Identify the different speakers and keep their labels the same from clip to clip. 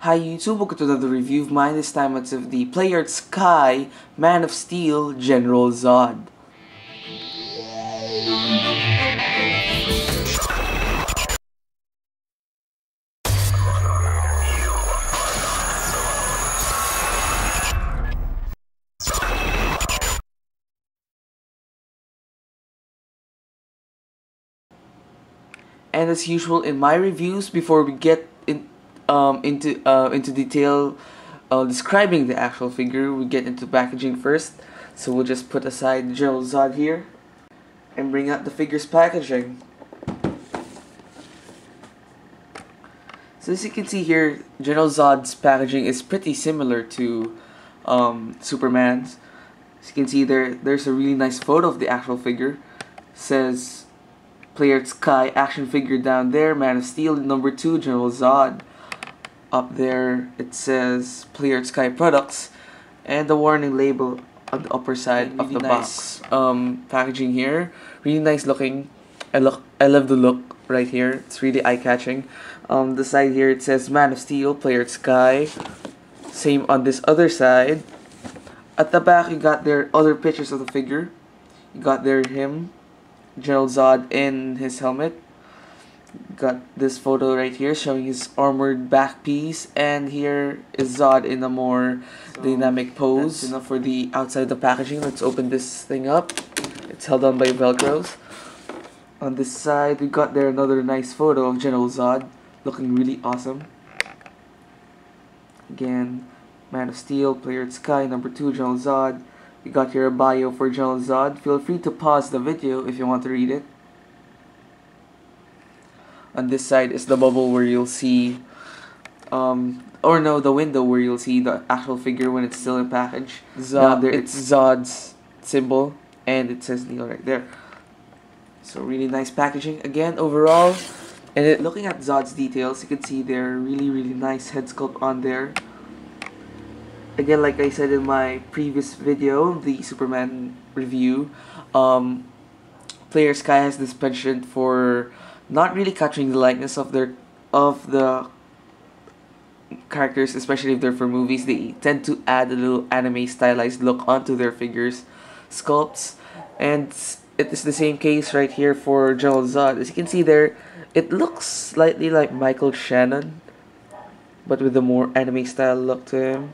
Speaker 1: Hi YouTube, welcome to another review of mine. This time it's of the Player Sky Man of Steel General Zod. And as usual in my reviews, before we get into detail describing the actual figure, we get into packaging first. So we'll just put aside General Zod here and bring out the figure's packaging. So as you can see here, General Zod's packaging is pretty similar to Superman's. As you can see there's a really nice photo of the actual figure. It says Player Sky action figure down there, Man of Steel number 2, General Zod. Up there it says Player Sky products and the warning label on the upper side of the box. Packaging here, really nice looking. I love the look right here. It's really eye-catching. The side here it says Man of Steel, Player Sky. Same on this other side. At the back you got their other pictures of the figure. You got there him, General Zod in his helmet. Got this photo right here showing his armored back piece, and here is Zod in a more dynamic pose. That's enough for the outside of the packaging. Let's open this thing up. It's held on by velcros. On this side we got there another nice photo of General Zod looking really awesome. Again, Man of Steel, Player Sky number 2, General Zod. We got here a bio for General Zod. Feel free to pause the video if you want to read it. On this side is the bubble where you'll see, the window where you'll see the actual figure when it's still in package. Zod, it's Zod's symbol, and it says Neil right there. So really nice packaging again overall. And looking at Zod's details, you can see there really nice head sculpt on there. Again, like I said in my previous video, the Superman review, Player Sky has this penchant for not really capturing the likeness of the characters, especially if they're for movies. They tend to add a little anime stylized look onto their figures sculpts, and it is the same case right here for General Zod. As you can see there, it looks slightly like Michael Shannon, but with a more anime style look to him.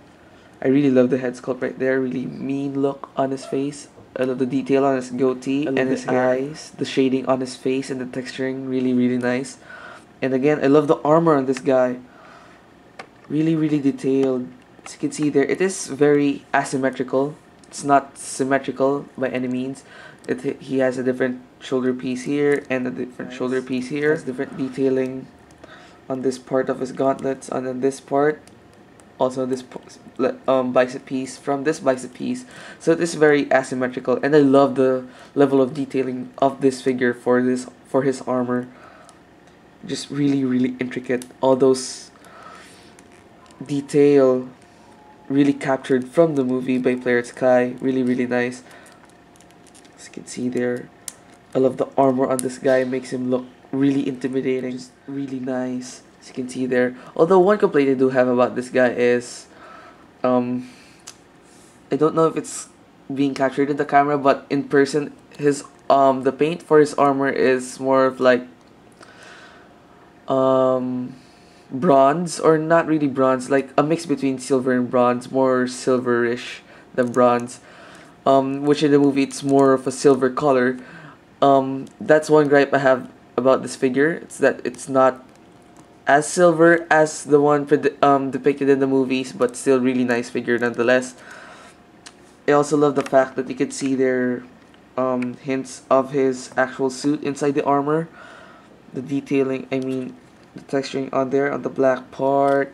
Speaker 1: I really love the head sculpt right there, really mean look on his face. I love the detail on his goatee and his eyes, the shading on his face and the texturing, really nice. And again, I love the armor on this guy. Really detailed. As you can see there, it is very asymmetrical. It's not symmetrical by any means. He has a different shoulder piece here and a different shoulder piece here. Has different detailing on this part of his gauntlets, and on this part. Also this bicep piece from this bicep piece. So it is very asymmetrical, and I love the level of detailing of this figure for his armor. Just really intricate. All those detail really captured from the movie by Player Sky. Really nice. As you can see there, I love the armor on this guy. It makes him look really intimidating. Just really nice. As you can see there. Although one complaint I do have about this guy is, I don't know if it's being captured in the camera, but in person, his the paint for his armor is more of like bronze, or not really bronze, like a mix between silver and bronze, more silverish than bronze. Which in the movie it's more of a silver color. That's one gripe I have about this figure. It's that it's not as silver as the one depicted in the movies, but still really nice figure nonetheless. I also love the fact that you can see there hints of his actual suit inside the armor. The detailing, I mean the texturing on there, on the black part,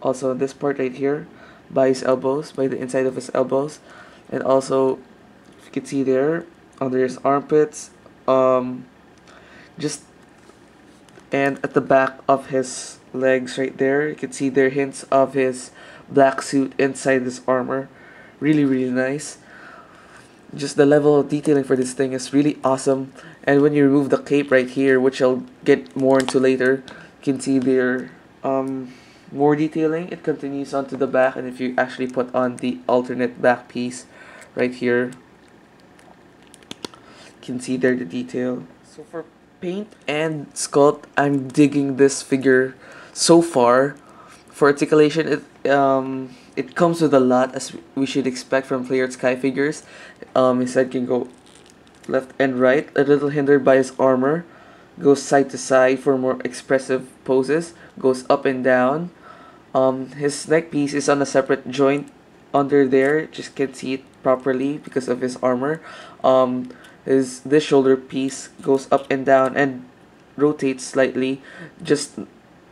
Speaker 1: also this part right here by his elbows, by the inside of his elbows, and also if you can see there under his armpits, just and at the back of his legs right there, you can see there hints of his black suit inside this armor. Really nice. Just the level of detailing for this thing is really awesome. And when you remove the cape right here, which I'll get more into later, you can see there more detailing. It continues onto the back, and if you actually put on the alternate back piece right here, you can see there the detail. So for paint and sculpt, I'm digging this figure so far. For articulation, it comes with a lot, as we should expect from Player Sky figures. His head can go left and right, a little hindered by his armor. Goes side to side for more expressive poses. Goes up and down. His neck piece is on a separate joint under there. Just can't see it properly because of his armor. This shoulder piece goes up and down and rotates slightly, just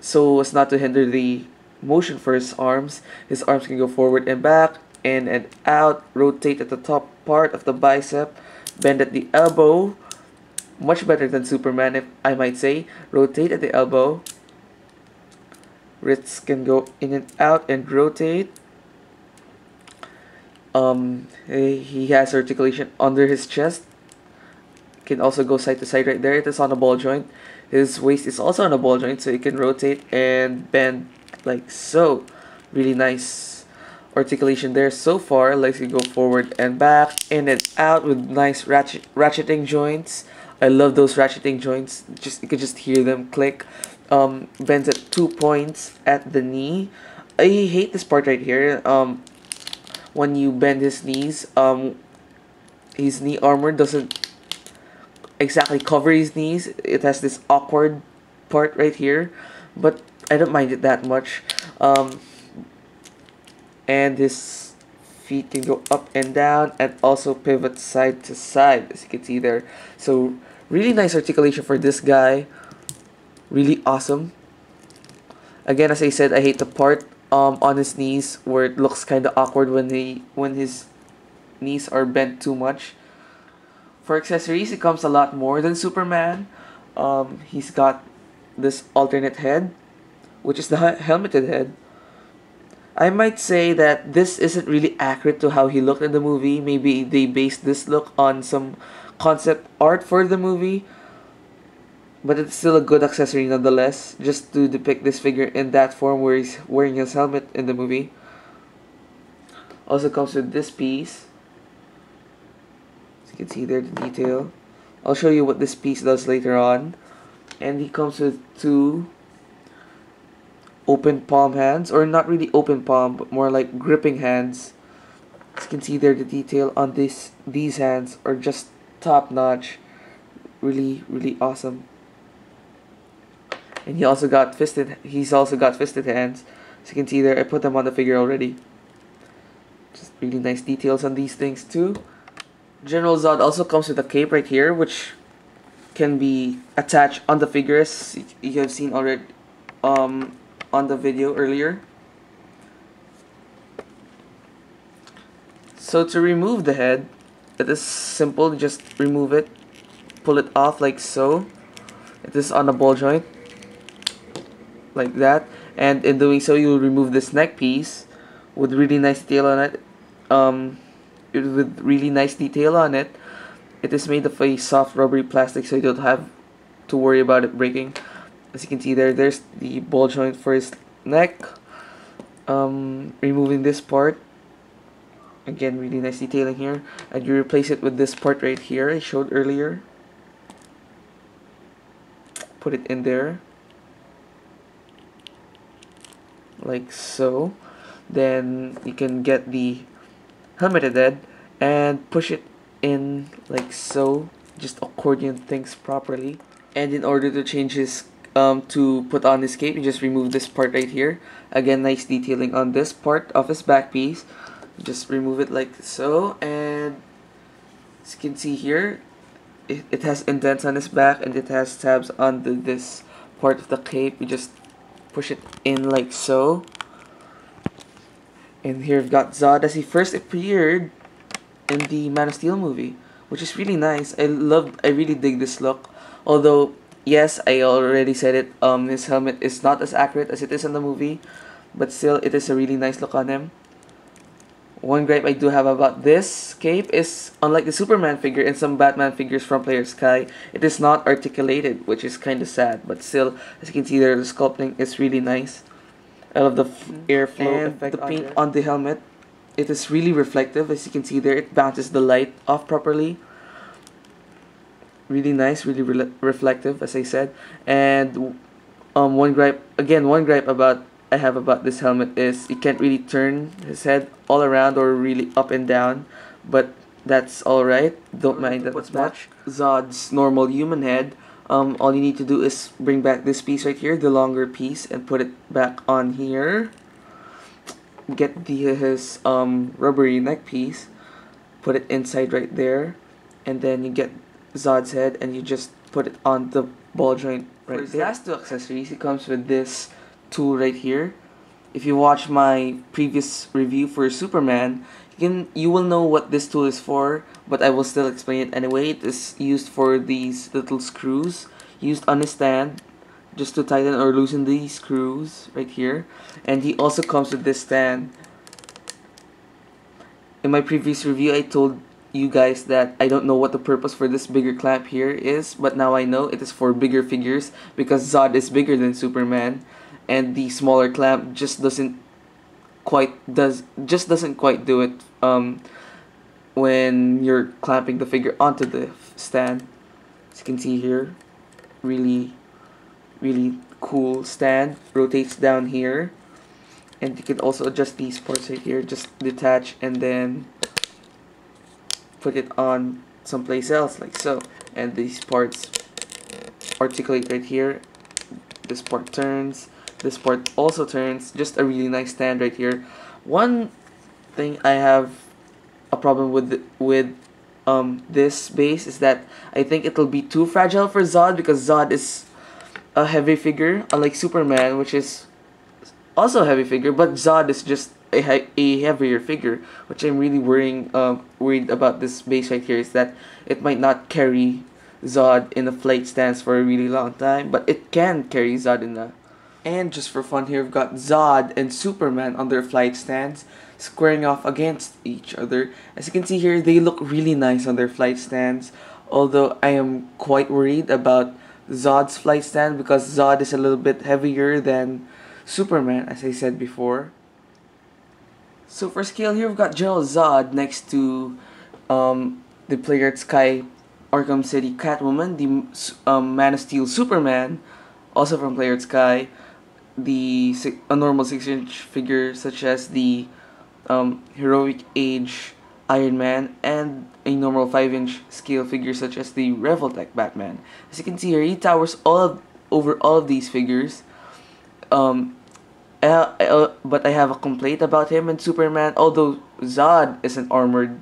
Speaker 1: so as not to hinder the motion for his arms. His arms can go forward and back, in and out, rotate at the top part of the bicep, bend at the elbow. Much better than Superman, if I might say. Rotate at the elbow. Wrists can go in and out and rotate. He has articulation under his chest. Can also go side to side right there. It is on a ball joint. His waist is also on a ball joint, so he can rotate and bend like so. Really nice articulation there so far. Legs can go forward and back, in and out with nice ratcheting joints. I love those ratcheting joints. You can just hear them click. Bends at 2 points at the knee. I hate this part right here. When you bend his knees, his knee armor doesn't exactly cover his knees. It has this awkward part right here, but I don't mind it that much. And his feet can go up and down and also pivot side to side, as you can see there. So really nice articulation for this guy. Really awesome. Again, as I said, I hate the part on his knees where it looks kind of awkward when his knees are bent too much. For accessories, it comes a lot more than Superman. He's got this alternate head, which is the helmeted head. I might say that this isn't really accurate to how he looked in the movie. Maybe they based this look on some concept art for the movie, but it's still a good accessory nonetheless, just to depict this figure in that form where he's wearing his helmet in the movie. Also comes with this piece. As you can see there, the detail. I'll show you what this piece does later on. And he comes with two open palm hands, or not really open palm, but more like gripping hands. As you can see there, the detail on these hands are just top notch. Really, really awesome. And he's also got fisted hands. As you can see there, I put them on the figure already. Just really nice details on these things too. General Zod also comes with a cape right here, which can be attached on the figure, as you have seen already on the video earlier. So to remove the head, it is simple. Just remove it, pull it off like so. It is on a ball joint, like that. And in doing so, you will remove this neck piece with really nice detail on it. With really nice detail on it. It is made of a soft rubbery plastic, so you don't have to worry about it breaking. As you can see there, there's the ball joint for his neck. Removing this part. Again, really nice detailing here. And you replace it with this part right here I showed earlier. Put it in there, like so. Then you can get the helmeted head and push it in like so. Just accordion things properly. And in order to change his to put on his cape, you just remove this part right here. Again, nice detailing on this part of his back piece. Just remove it like so, and as you can see here, it has indents on his back and it has tabs on this part of the cape. You just push it in like so. And here we've got Zod as he first appeared in the Man of Steel movie, which is really nice. I really dig this look. Although, yes, I already said it, his helmet is not as accurate as it is in the movie, but still, it is a really nice look on him. One gripe I do have about this cape is, unlike the Superman figure and some Batman figures from Player Sky, it is not articulated, which is kind of sad. But still, as you can see there, the sculpting is really nice. I love the airflow and effect. The paint on the helmet, it is really reflective. As you can see there, it bounces the light off properly. Really nice, really reflective, as I said. And one gripe about I have about this helmet is you can't really turn his head all around or really up and down, but that's alright. Don't mind that much. Zod's normal human head. All you need to do is bring back this piece right here, the longer piece, and put it back on here. Get his rubbery neck piece, put it inside right there, and then you get Zod's head and you just put it on the ball joint right there. For his last two accessories, it comes with this tool right here. If you watch my previous review for Superman, you will know what this tool is for, but I will still explain it anyway. It is used for these little screws used on a stand, just to tighten or loosen these screws right here. And he also comes with this stand. In my previous review, I told you guys that I don't know what the purpose for this bigger clamp here is, but now I know it is for bigger figures because Zod is bigger than Superman, and the smaller clamp just doesn't quite do it when you're clamping the figure onto the stand. As you can see here, really cool stand. Rotates down here, and you can also adjust these parts right here. Just detach and then put it on someplace else like so, and these parts articulate right here. This part turns, this part also turns. Just a really nice stand right here. One thing I have a problem with this base is that I think it'll be too fragile for Zod, because Zod is a heavy figure, unlike Superman, which is also a heavy figure, but Zod is just a heavier figure, which I'm really worried about this base right here, is that it might not carry Zod in a flight stance for a really long time, but it can carry Zod in a... And just for fun here, we've got Zod and Superman on their flight stands, squaring off against each other. As you can see here, they look really nice on their flight stands, although I am quite worried about Zod's flight stand because Zod is a little bit heavier than Superman, as I said before. So for scale here, we've got General Zod next to the Player at Sky Arkham City Catwoman, the Man of Steel Superman, also from Player at Sky, a normal 6-inch figure such as the Heroic Age Iron Man, and a normal 5-inch scale figure such as the Revoltech Batman. As you can see here, he towers over all of these figures. But I have a complaint about him and Superman. Although Zod is an armored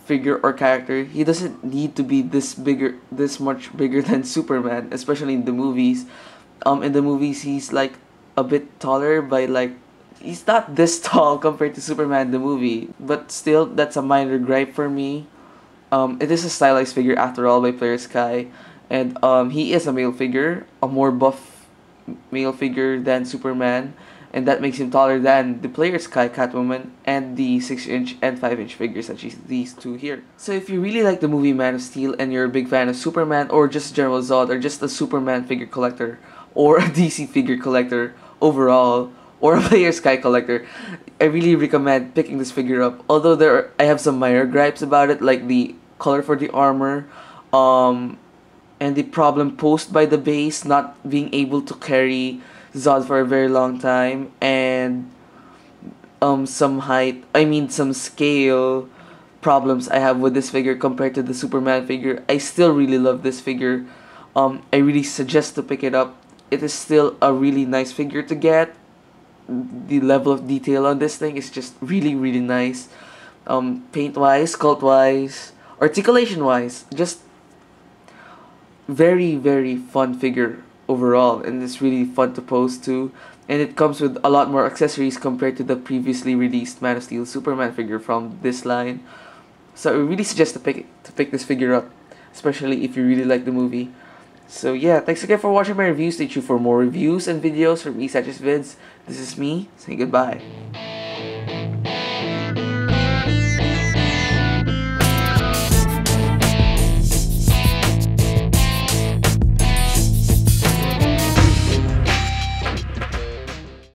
Speaker 1: figure or character, he doesn't need to be this much bigger than Superman, especially in the movies. In the movies, he's like a bit taller by like, he's not this tall compared to Superman in the movie, but still, that's a minor gripe for me. It is a stylized figure after all by Player Sky, and he is a male figure, a more buff male figure than Superman, and that makes him taller than the Player Sky Catwoman and the 6-inch and 5-inch figures such as these two here. So if you really like the movie Man of Steel and you're a big fan of Superman, or just General Zod, or just a Superman figure collector, or a DC figure collector overall, or a Player Sky collector, I really recommend picking this figure up. Although I have some minor gripes about it, like the color for the armor, and the problem posed by the base not being able to carry Zod for a very long time, and some scale problems I have with this figure compared to the Superman figure. I still really love this figure. I really suggest to pick it up. It is still a really nice figure to get. The level of detail on this thing is just really nice. Paint wise, sculpt wise, articulation wise, just very fun figure overall, and it's really fun to pose to, and it comes with a lot more accessories compared to the previously released Man of Steel Superman figure from this line. So I really suggest to pick this figure up, especially if you really like the movie. So yeah, thanks again for watching my review. Stay tuned for more reviews and videos from ESanchezVids. This is me saying goodbye.